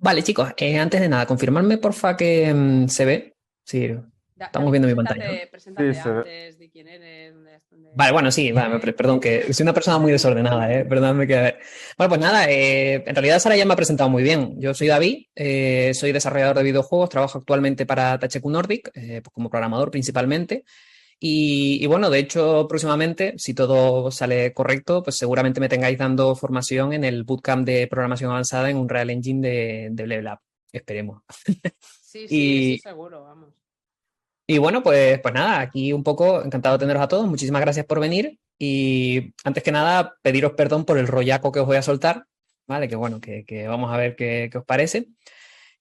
Vale, chicos, antes de nada, confirmarme porfa que se ve. Sí, estamos David, viendo mi pantalla, ¿no? Sí, preséntate se ve. antes de quién eres, Vale, bueno, dónde sí, vale, vives. perdón, que soy una persona muy desordenada, perdóname que... Bueno, pues nada, en realidad Sara ya me ha presentado muy bien. Yo soy David, soy desarrollador de videojuegos, trabajo actualmente para THQ Nordic, pues como programador principalmente. Y bueno, de hecho, próximamente, si todo sale correcto, pues seguramente me tengáis dando formación en el bootcamp de programación avanzada en Unreal Engine de Level Up. Esperemos. Sí, sí, eso Y, seguro, vamos. y bueno, pues nada, aquí un poco encantado de teneros a todos. Muchísimas gracias por venir. Y antes que nada, pediros perdón por el rollaco que os voy a soltar, ¿vale? Que bueno, que vamos a ver qué os parece.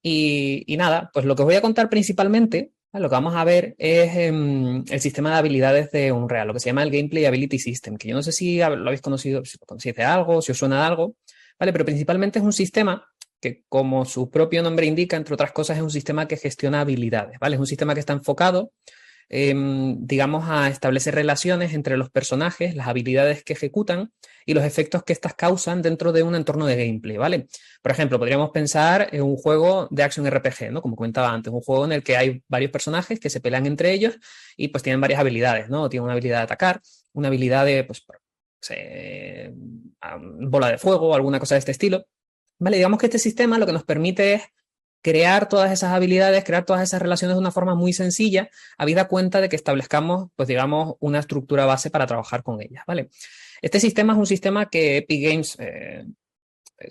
Y nada, pues lo que os voy a contar principalmente, ¿vale? Lo que vamos a ver es el sistema de habilidades de Unreal, lo que se llama el Gameplay Ability System, que yo no sé si lo habéis conocido, si lo conocéis de algo, si os suena de algo, ¿vale? Pero principalmente es un sistema que, como su propio nombre indica, entre otras cosas, es un sistema que gestiona habilidades, ¿vale? Es un sistema que está enfocado digamos, a establecer relaciones entre los personajes, las habilidades que ejecutan y los efectos que éstas causan dentro de un entorno de gameplay, ¿vale? Por ejemplo, podríamos pensar en un juego de Action RPG, ¿no? Como comentaba antes, un juego en el que hay varios personajes que se pelean entre ellos y pues tienen varias habilidades, ¿no? Tienen una habilidad de atacar, una habilidad de, pues, bola de fuego o alguna cosa de este estilo. Vale, digamos que este sistema lo que nos permite es crear todas esas habilidades, crear todas esas relaciones de una forma muy sencilla, habida cuenta de que establezcamos, pues digamos, una estructura base para trabajar con ellas, ¿vale? Este sistema es un sistema que Epic Games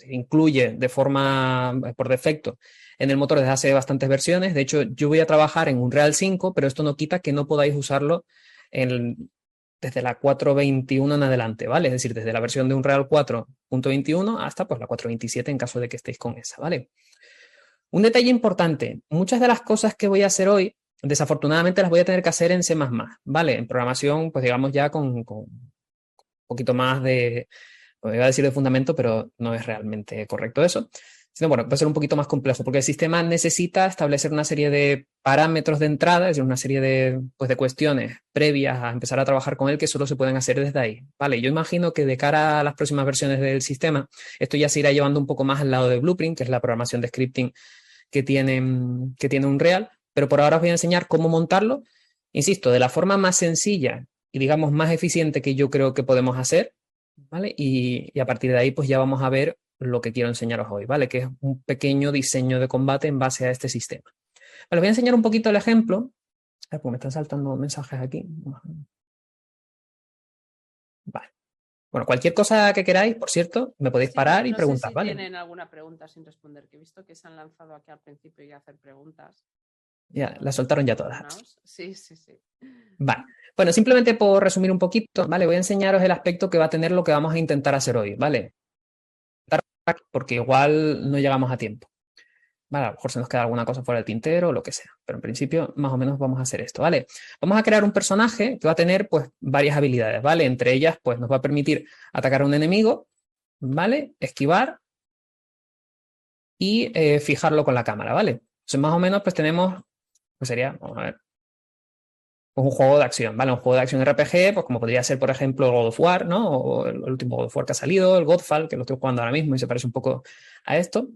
incluye de forma, por defecto, en el motor desde hace bastantes versiones. De hecho, yo voy a trabajar en Unreal 5, pero esto no quita que no podáis usarlo desde la 4.21 en adelante, ¿vale? Es decir, desde la versión de Unreal 4.21 hasta pues la 4.27 en caso de que estéis con esa, ¿vale? Un detalle importante, muchas de las cosas que voy a hacer hoy, desafortunadamente las voy a tener que hacer en C++, ¿vale? En programación, pues digamos ya con un poquito más de, pues iba a decir de fundamento, pero no es realmente correcto eso. Sino, bueno, va a ser un poquito más complejo, porque el sistema necesita establecer una serie de parámetros de entrada, es decir, una serie de, pues, de cuestiones previas a empezar a trabajar con él que solo se pueden hacer desde ahí. Vale, yo imagino que de cara a las próximas versiones del sistema, esto ya se irá llevando un poco más al lado de Blueprint, que es la programación de scripting que tiene Unreal, pero por ahora os voy a enseñar cómo montarlo, insisto, de la forma más sencilla y digamos más eficiente que yo creo que podemos hacer, ¿vale? Y a partir de ahí pues ya vamos a ver lo que quiero enseñaros hoy, ¿vale? Que es un pequeño diseño de combate en base a este sistema. Vale, os voy a enseñar un poquito el ejemplo. Pues me están saltando mensajes aquí. Vale. Bueno, cualquier cosa que queráis, por cierto, me podéis Sí, no, parar y no sé preguntar, si ¿vale? tienen alguna pregunta sin responder, que he visto que se han lanzado aquí al principio y a hacer preguntas. Ya, la soltaron ya todas. Animaos. Sí, sí, sí. Vale. Bueno, simplemente por resumir un poquito, ¿vale? Voy a enseñaros el aspecto que va a tener lo que vamos a intentar hacer hoy, ¿vale? Porque igual no llegamos a tiempo. Vale, a lo mejor se nos queda alguna cosa fuera del tintero o lo que sea, pero en principio más o menos vamos a hacer esto, ¿vale? Vamos a crear un personaje que va a tener pues varias habilidades, ¿vale? Entre ellas pues nos va a permitir atacar a un enemigo, ¿vale? Esquivar y fijarlo con la cámara, ¿vale? Entonces más o menos pues tenemos, pues sería, vamos a ver, pues un juego de acción, ¿vale? Un juego de acción RPG, pues como podría ser, por ejemplo, el God of War, ¿no? O el último God of War que ha salido, el Godfall, que lo estoy jugando ahora mismo y se parece un poco a esto,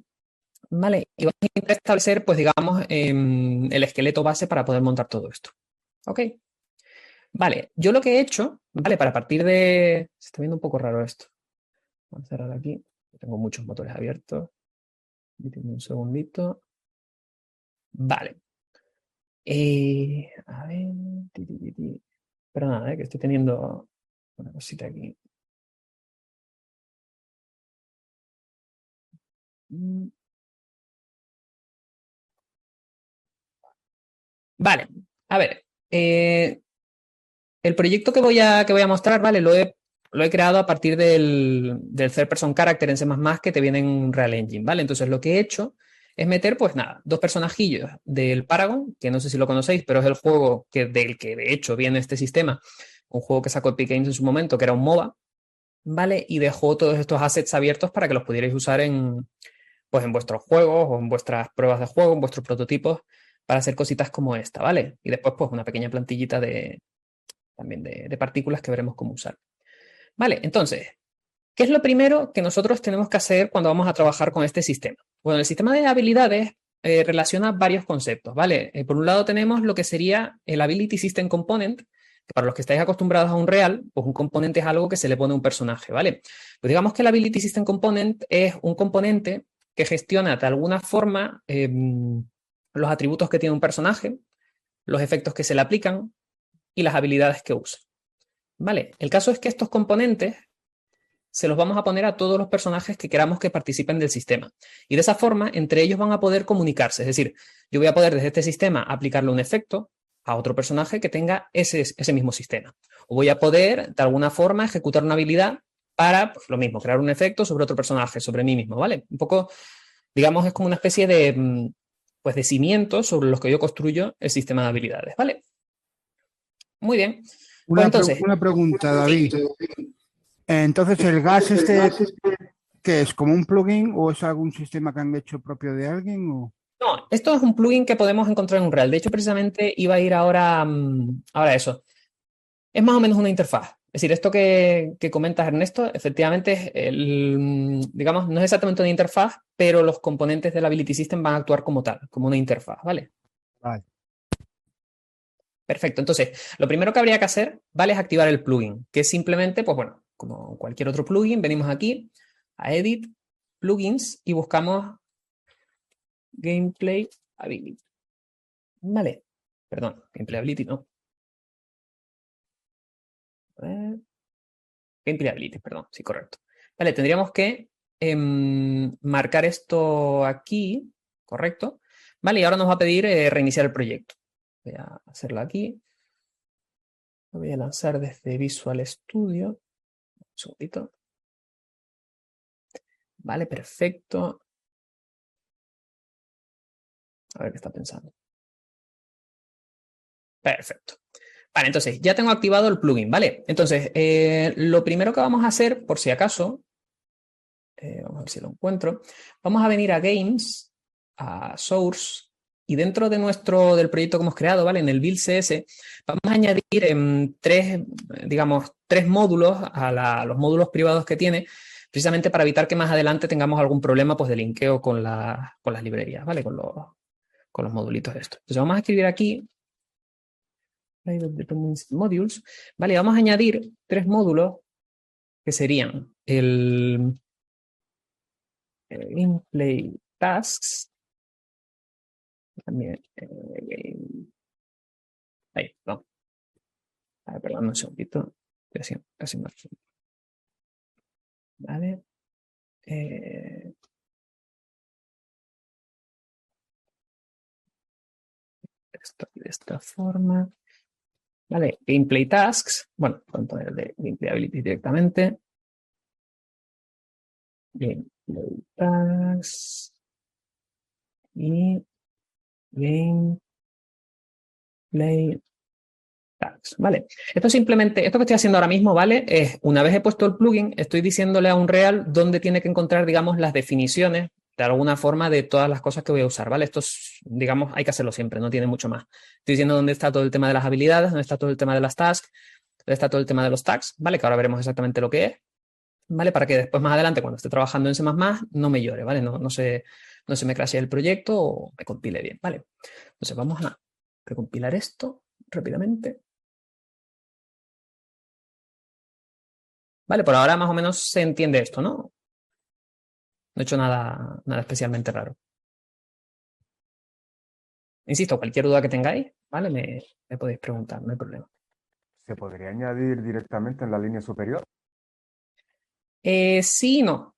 ¿vale? Y vamos a intentar establecer, pues digamos, el esqueleto base para poder montar todo esto. ¿Ok? Vale, yo lo que he hecho, ¿vale? Para partir de... Se está viendo un poco raro esto. Vamos a cerrar aquí. Tengo muchos motores abiertos. Un segundito. Vale. A ver. Pero nada, que estoy teniendo una cosita aquí. Mm, Vale, a ver. El proyecto que voy a mostrar, ¿vale? Lo he creado a partir del third person character en C++ que te viene en Unreal Engine, ¿vale? Entonces lo que he hecho es meter, pues nada, dos personajillos del Paragon, que no sé si lo conocéis, pero es el juego del que de hecho viene este sistema, un juego que sacó Epic Games en su momento, que era un MOBA, ¿vale? Y dejó todos estos assets abiertos para que los pudierais usar pues en vuestros juegos o en vuestras pruebas de juego, en vuestros prototipos, para hacer cositas como esta, ¿vale? Y después, pues una pequeña plantillita también de partículas que veremos cómo usar. Vale, entonces, ¿Qué es lo primero que nosotros tenemos que hacer cuando vamos a trabajar con este sistema? Bueno, el sistema de habilidades relaciona varios conceptos, ¿vale? Por un lado tenemos lo que sería el Ability System Component, que para los que estáis acostumbrados a un real, pues un componente es algo que se le pone a un personaje, ¿vale? Pues digamos que el Ability System Component es un componente que gestiona de alguna forma los atributos que tiene un personaje, los efectos que se le aplican y las habilidades que usa. ¿Vale? El caso es que estos componentes se los vamos a poner a todos los personajes que queramos que participen del sistema. Y de esa forma, entre ellos van a poder comunicarse. Es decir, yo voy a poder desde este sistema aplicarle un efecto a otro personaje que tenga ese mismo sistema. O voy a poder, de alguna forma, ejecutar una habilidad para, pues, lo mismo, crear un efecto sobre otro personaje, sobre mí mismo, ¿vale? Un poco, digamos, es como una especie de, pues, de cimientos sobre los que yo construyo el sistema de habilidades, ¿vale? Muy bien. Pues entonces, Una pregunta, David. Entonces, ¿el gas qué es? ¿Como un plugin o es algún sistema que han hecho propio de alguien? no, esto es un plugin que podemos encontrar en Unreal. De hecho, precisamente iba a ir ahora a eso. Es más o menos una interfaz. Es decir, esto que comentas, Ernesto, efectivamente, digamos, no es exactamente una interfaz, pero los componentes del Ability System van a actuar como tal, como una interfaz, ¿vale? Vale. Perfecto. Entonces, lo primero que habría que hacer, ¿vale? Es activar el plugin, que es simplemente, pues bueno, como cualquier otro plugin, venimos aquí a Edit, Plugins y buscamos Gameplay Ability. Vale. Perdón, Gameplay Ability no. Gameplay Ability, perdón, sí, correcto. Vale, tendríamos que marcar esto aquí, correcto. Vale, y ahora nos va a pedir reiniciar el proyecto. Voy a hacerlo aquí. Lo voy a lanzar desde Visual Studio. Un segundito. Vale, perfecto. A ver qué está pensando. Perfecto. Vale, entonces ya tengo activado el plugin, ¿vale? Entonces, lo primero que vamos a hacer, por si acaso, vamos a ver si lo encuentro, vamos a venir a Games, a Source, y dentro de del proyecto que hemos creado, ¿vale? En el build CS, vamos a añadir tres módulos a los módulos privados que tiene, precisamente para evitar que más adelante tengamos algún problema, pues, de linkeo con las librerías, ¿vale? Con los modulitos de esto. Entonces vamos a escribir aquí Private Dependency Modules, ¿vale? Vamos a añadir tres módulos que serían el Gameplay Tasks, también ahí, no. A ver, perdón, un segundito. Así más. Vale. Esto de esta forma. Vale, Gameplay Tasks. Bueno, voy a poner el de Gameplay Ability directamente. Gameplay Tasks. Y Gameplay Tags, ¿vale? Esto simplemente, esto que estoy haciendo ahora mismo, ¿vale? Es, una vez he puesto el plugin, estoy diciéndole a Unreal dónde tiene que encontrar, digamos, las definiciones, de alguna forma, de todas las cosas que voy a usar, ¿vale? Esto es, digamos, hay que hacerlo siempre, no tiene mucho más. Estoy diciendo dónde está todo el tema de las habilidades, dónde está todo el tema de las tasks, dónde está todo el tema de los tags, ¿vale? Que ahora veremos exactamente lo que es, ¿vale? Para que después, más adelante, cuando esté trabajando en C++, no me llore, ¿vale? No se me crashee el proyecto o me compile bien, ¿vale? Entonces vamos a recompilar esto rápidamente. Vale, por ahora más o menos se entiende esto, ¿no? No he hecho nada especialmente raro. Insisto, cualquier duda que tengáis, ¿vale? Me podéis preguntar, no hay problema. ¿Se podría añadir directamente en la línea superior? Sí y no.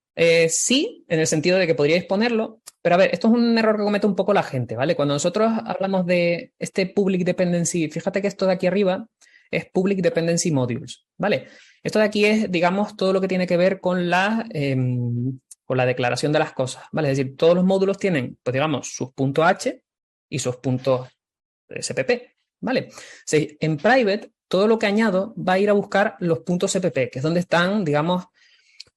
Sí, en el sentido de que podríais ponerlo, pero a ver, esto es un error que comete un poco la gente, ¿vale? Cuando nosotros hablamos de este Public Dependency, fíjate que esto de aquí arriba es Public Dependency Modules, ¿vale? Esto de aquí es, digamos, todo lo que tiene que ver con la declaración de las cosas, ¿vale? Es decir, todos los módulos tienen, pues digamos, sus puntos H y sus puntos SPP, ¿vale? Sí, en private, todo lo que añado va a ir a buscar los puntos CPP, que es donde están, digamos,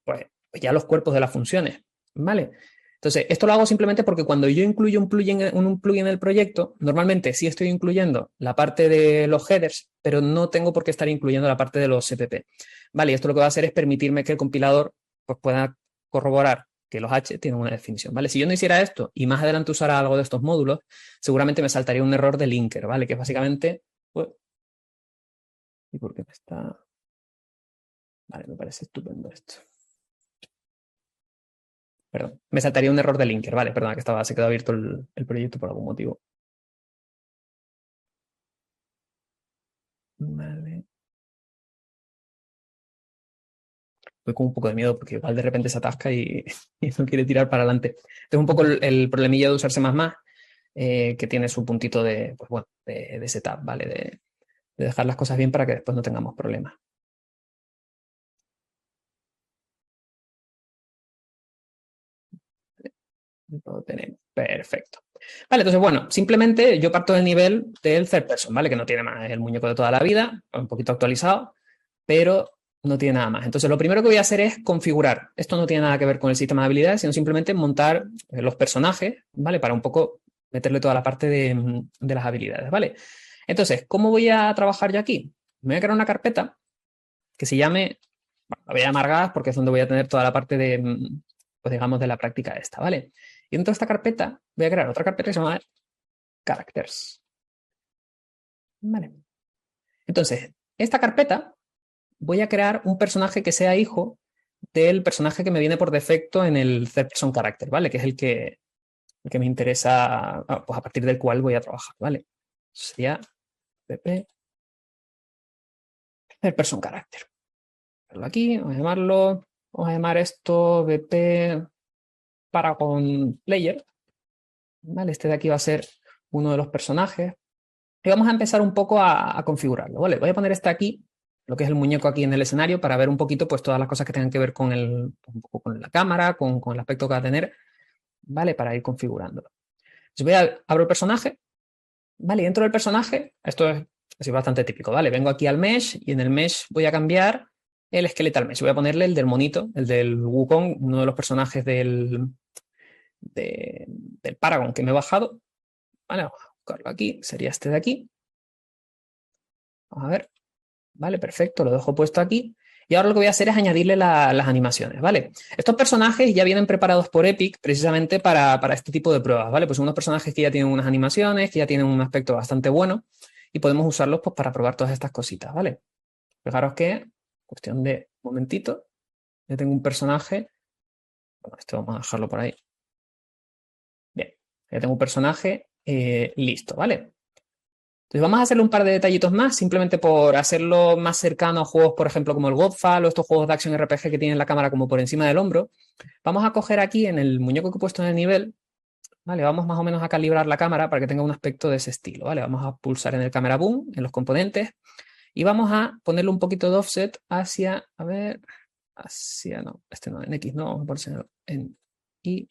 pues ya los cuerpos de las funciones, ¿vale? Entonces, esto lo hago simplemente porque cuando yo incluyo un plugin en el proyecto, normalmente sí estoy incluyendo la parte de los headers, pero no tengo por qué estar incluyendo la parte de los CPP, ¿vale? Y esto lo que va a hacer es permitirme que el compilador pues pueda corroborar que los H tienen una definición, ¿vale? Si yo no hiciera esto y más adelante usara algo de estos módulos, seguramente me saltaría un error de linker, ¿vale? Que es básicamente... ¿Y por qué me está...? Vale, me parece estupendo esto. Perdón, me saltaría un error de linker, vale, perdón, que se quedó abierto el proyecto por algún motivo. Vale. Voy con un poco de miedo porque igual de repente se atasca y no quiere tirar para adelante. Este es un poco el problemilla de usar C++, que tiene su puntito de, pues bueno, de setup, ¿vale? De dejar las cosas bien para que después no tengamos problemas. Lo tenemos. Perfecto. Vale, entonces, bueno, simplemente yo parto del nivel del third person, ¿vale? Que no tiene más, es el muñeco de toda la vida, un poquito actualizado, pero no tiene nada más. Entonces, lo primero que voy a hacer es configurar. Esto no tiene nada que ver con el sistema de habilidades, sino simplemente montar los personajes, ¿vale? Para un poco meterle toda la parte de las habilidades, ¿vale? Entonces, ¿cómo voy a trabajar yo aquí? Me voy a crear una carpeta que se llame, bueno, la voy a llamar gas porque es donde voy a tener toda la parte de, pues digamos, de la práctica esta, ¿vale? Y dentro de esta carpeta voy a crear otra carpeta que se llama characters. Vale. Entonces, esta carpeta voy a crear un personaje que sea hijo del personaje que me viene por defecto en el third person character, ¿vale? Que es el que me interesa, pues a partir del cual voy a trabajar, ¿vale? Sería pp third person character. Aquí, vamos a llamar esto bp Paragon Player, ¿vale? Este de aquí va a ser uno de los personajes. Y vamos a empezar un poco a configurarlo, ¿vale? Voy a poner este aquí, lo que es el muñeco aquí en el escenario, para ver un poquito pues todas las cosas que tengan que ver con un poco con la cámara, con el aspecto que va a tener, ¿vale? Para ir configurándolo. Entonces abro el personaje, ¿vale? Y dentro del personaje, esto es bastante típico, ¿vale? Vengo aquí al mesh y en el mesh voy a cambiar el skeletal mesh. Voy a ponerle el del monito, el del Wukong, uno de los personajes del Paragon que me he bajado. Vale, vamos a buscarlo aquí, sería este de aquí. Vamos a ver. Vale, perfecto, lo dejo puesto aquí. Y ahora lo que voy a hacer es añadirle las animaciones, ¿vale? Estos personajes ya vienen preparados por Epic precisamente para este tipo de pruebas, ¿vale? Pues son unos personajes que ya tienen unas animaciones, que ya tienen un aspecto bastante bueno y podemos usarlos pues, para probar todas estas cositas, ¿vale? Fijaros que, cuestión de un momentito, ya tengo un personaje. Bueno, esto vamos a dejarlo por ahí. Bien, ya tengo un personaje listo, ¿vale? Entonces vamos a hacerle un par de detallitos más, simplemente por hacerlo más cercano a juegos, por ejemplo, como el Godfall o estos juegos de acción RPG que tienen la cámara como por encima del hombro. Vamos a coger aquí en el muñeco que he puesto en el nivel, ¿vale? Vamos más o menos a calibrar la cámara para que tenga un aspecto de ese estilo, ¿vale? Vamos a pulsar en el camera boom, en los componentes, y vamos a ponerle un poquito de offset hacia, a ver, hacia, no, este no, en X no, vamos a ponerse en Y.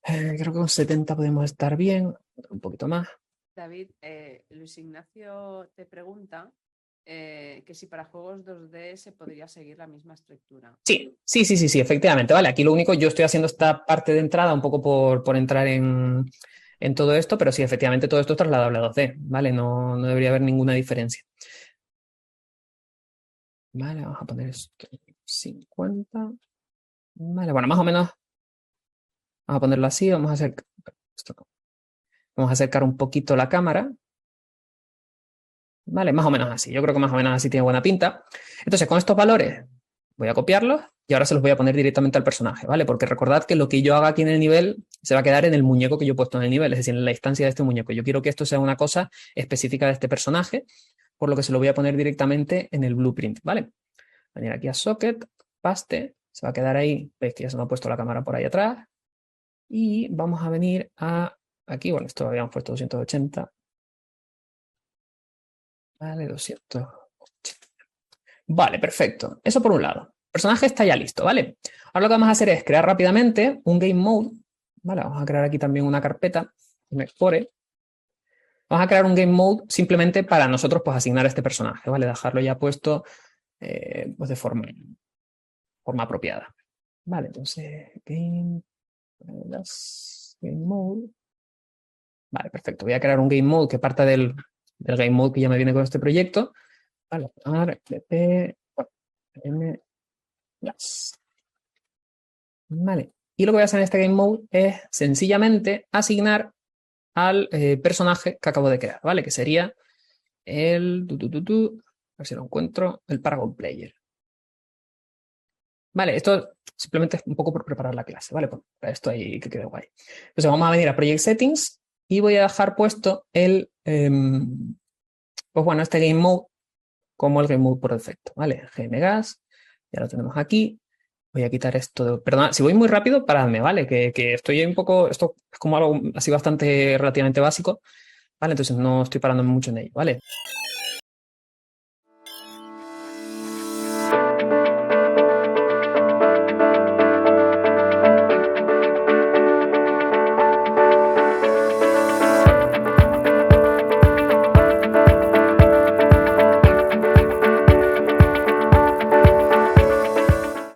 Creo que con 70 podemos estar bien, un poquito más. David, Luis Ignacio te pregunta que si para juegos 2D se podría seguir la misma estructura. Sí, efectivamente. Vale, aquí lo único, yo estoy haciendo esta parte de entrada un poco por entrar en todo esto, pero sí, efectivamente todo esto es trasladable a 2D, ¿vale? No debería haber ninguna diferencia. Vale, vamos a poner esto 50. Vale, bueno, más o menos vamos a ponerlo así, vamos a acercar un poquito la cámara. Vale, más o menos así. Yo creo que más o menos así tiene buena pinta. Entonces, con estos valores voy a copiarlos y ahora se los voy a poner directamente al personaje, ¿vale? Porque recordad que lo que yo haga aquí en el nivel se va a quedar en el muñeco que yo he puesto en el nivel, es decir, en la instancia de este muñeco. Yo quiero que esto sea una cosa específica de este personaje, por lo que se lo voy a poner directamente en el blueprint, ¿vale? Venir aquí a socket, paste, se va a quedar ahí, veis que ya se me ha puesto la cámara por ahí atrás. Y vamos a venir a aquí, bueno, esto lo habíamos puesto 280. Vale, 280. Vale, perfecto. Eso por un lado. El personaje está ya listo, ¿vale? Ahora lo que vamos a hacer es crear rápidamente un game mode. Vale, vamos a crear aquí también una carpeta que me expore. Vamos a crear un game mode simplemente para nosotros pues asignar a este personaje, ¿vale? Dejarlo ya puesto pues de forma apropiada. Vale, entonces game mode. Vale, perfecto. Voy a crear un game mode que parta del game mode que ya me viene con este proyecto. Vale, pp, m, Yes. Vale. Y lo que voy a hacer en este game mode es sencillamente asignar al personaje que acabo de crear, ¿vale? Que sería el... a ver si lo encuentro. El Paragon Player. Vale, esto simplemente es un poco por preparar la clase, ¿vale? Para esto ahí que quede guay. Entonces vamos a venir a Project Settings y voy a dejar puesto el... pues bueno, este game mode como el game mode por defecto, ¿vale? GMGas, ya lo tenemos aquí. Voy a quitar esto de... Perdón, si voy muy rápido, paradme, ¿vale? Que estoy un poco... Esto es como algo así bastante relativamente básico, ¿vale? Entonces no estoy parándome mucho en ello, ¿vale?